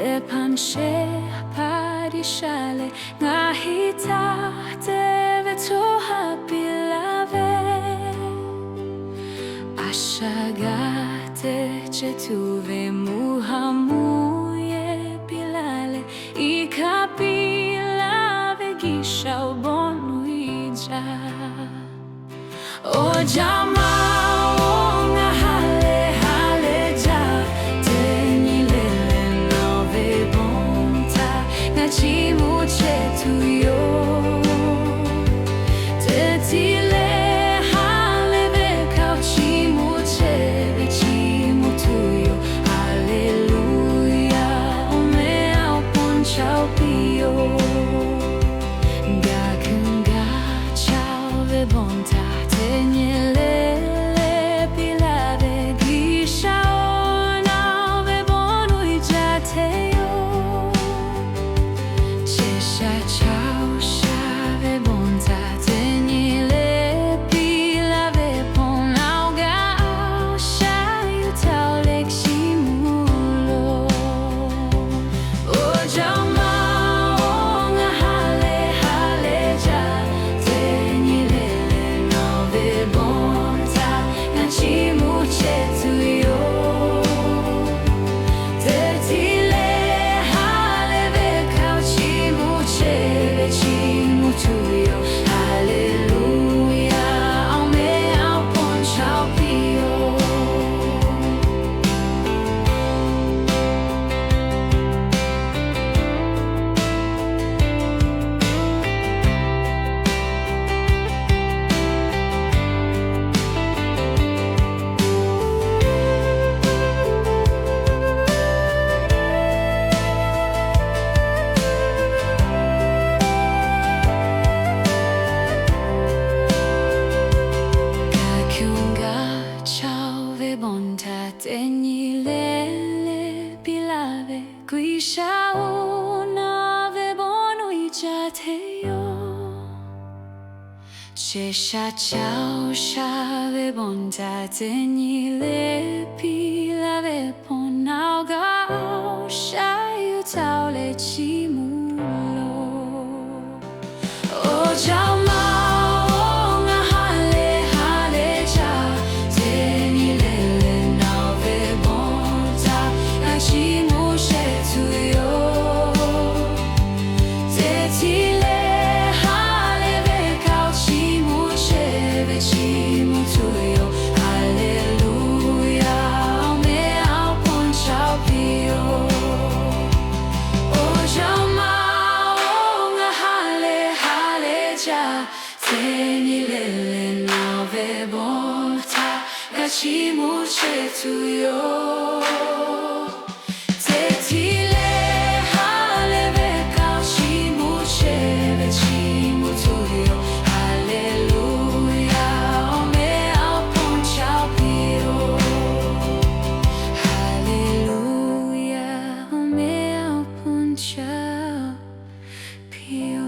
Lepanche parishale ngahita teve toha pilave ashagate chetuve muhamuye pilale ikapilave gisha ubonuija o jama Tegnilele pilave guisha una vebonuija teyo Chesha chao shave bonta tegnile pilave ponauga shayu taule chimulo O jama Tegnilele nave bonta gachimuche tuyo Tetile haleve kauchimuche vechimu tuyo Hallelujah ome au ponchao pio Hallelujah ome au ponchao pio